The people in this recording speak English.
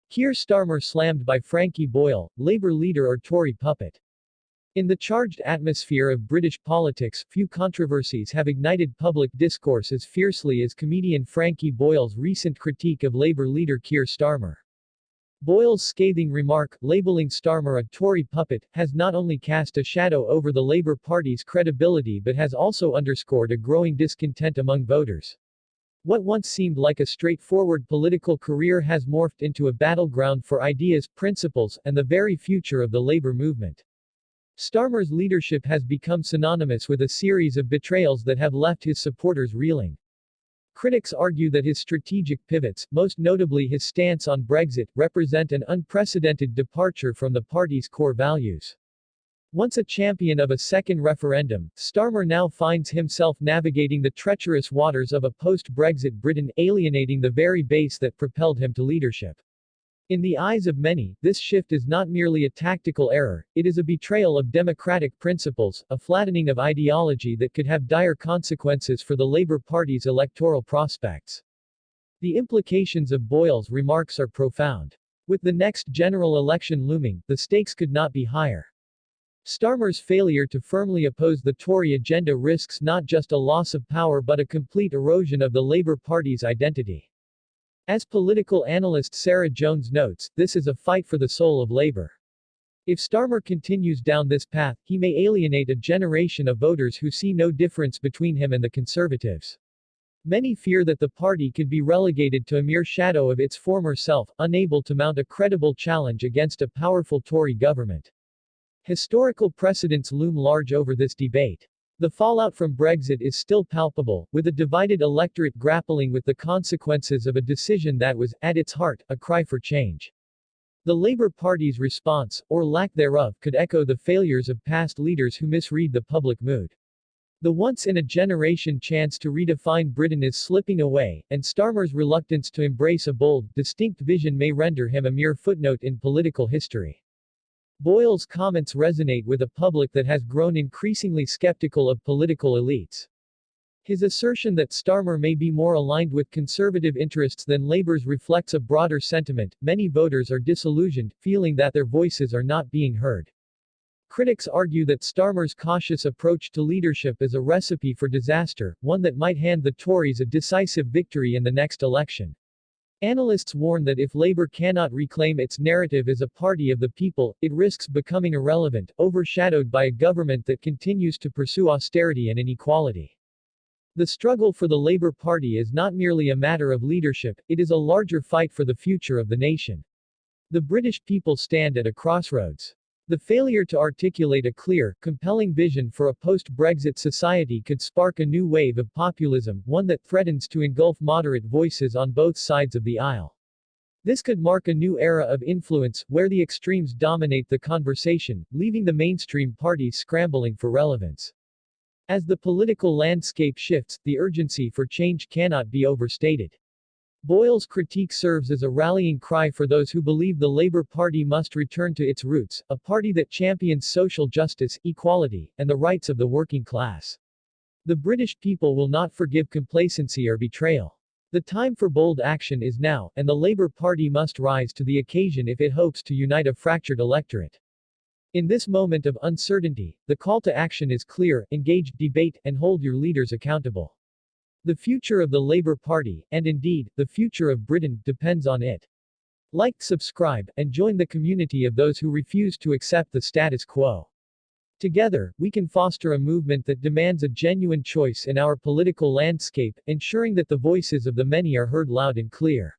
Keir Starmer slammed by Frankie Boyle, Labour leader or Tory puppet. In the charged atmosphere of British politics, few controversies have ignited public discourse as fiercely as comedian Frankie Boyle's recent critique of Labour leader Keir Starmer. Boyle's scathing remark, labeling Starmer a Tory puppet, has not only cast a shadow over the Labour Party's credibility but has also underscored a growing discontent among voters. What once seemed like a straightforward political career has morphed into a battleground for ideas, principles, and the very future of the Labour movement. Starmer's leadership has become synonymous with a series of betrayals that have left his supporters reeling. Critics argue that his strategic pivots, most notably his stance on Brexit, represent an unprecedented departure from the party's core values. Once a champion of a second referendum, Starmer now finds himself navigating the treacherous waters of a post-Brexit Britain, alienating the very base that propelled him to leadership. In the eyes of many, this shift is not merely a tactical error, it is a betrayal of democratic principles, a flattening of ideology that could have dire consequences for the Labour Party's electoral prospects. The implications of Boyle's remarks are profound. With the next general election looming, the stakes could not be higher. Starmer's failure to firmly oppose the Tory agenda risks not just a loss of power but a complete erosion of the Labour Party's identity. As political analyst Sarah Jones notes, this is a fight for the soul of Labour. If Starmer continues down this path, he may alienate a generation of voters who see no difference between him and the Conservatives. Many fear that the party could be relegated to a mere shadow of its former self, unable to mount a credible challenge against a powerful Tory government. Historical precedents loom large over this debate. The fallout from Brexit is still palpable, with a divided electorate grappling with the consequences of a decision that was, at its heart, a cry for change. The Labour Party's response, or lack thereof, could echo the failures of past leaders who misread the public mood. The once-in-a-generation chance to redefine Britain is slipping away, and Starmer's reluctance to embrace a bold, distinct vision may render him a mere footnote in political history. Boyle's comments resonate with a public that has grown increasingly skeptical of political elites. His assertion that Starmer may be more aligned with conservative interests than Labour's reflects a broader sentiment. Many voters are disillusioned, feeling that their voices are not being heard. Critics argue that Starmer's cautious approach to leadership is a recipe for disaster, one that might hand the Tories a decisive victory in the next election. Analysts warn that if Labour cannot reclaim its narrative as a party of the people, it risks becoming irrelevant, overshadowed by a government that continues to pursue austerity and inequality. The struggle for the Labour Party is not merely a matter of leadership, it is a larger fight for the future of the nation. The British people stand at a crossroads. The failure to articulate a clear, compelling vision for a post-Brexit society could spark a new wave of populism, one that threatens to engulf moderate voices on both sides of the aisle. This could mark a new era of influence, where the extremes dominate the conversation, leaving the mainstream parties scrambling for relevance. As the political landscape shifts, the urgency for change cannot be overstated. Boyle's critique serves as a rallying cry for those who believe the Labour Party must return to its roots, a party that champions social justice, equality, and the rights of the working class. The British people will not forgive complacency or betrayal. The time for bold action is now, and the Labour Party must rise to the occasion if it hopes to unite a fractured electorate. In this moment of uncertainty, the call to action is clear: engage, debate, and hold your leaders accountable. The future of the Labour Party, and indeed, the future of Britain, depends on it. Like, subscribe, and join the community of those who refuse to accept the status quo. Together, we can foster a movement that demands a genuine choice in our political landscape, ensuring that the voices of the many are heard loud and clear.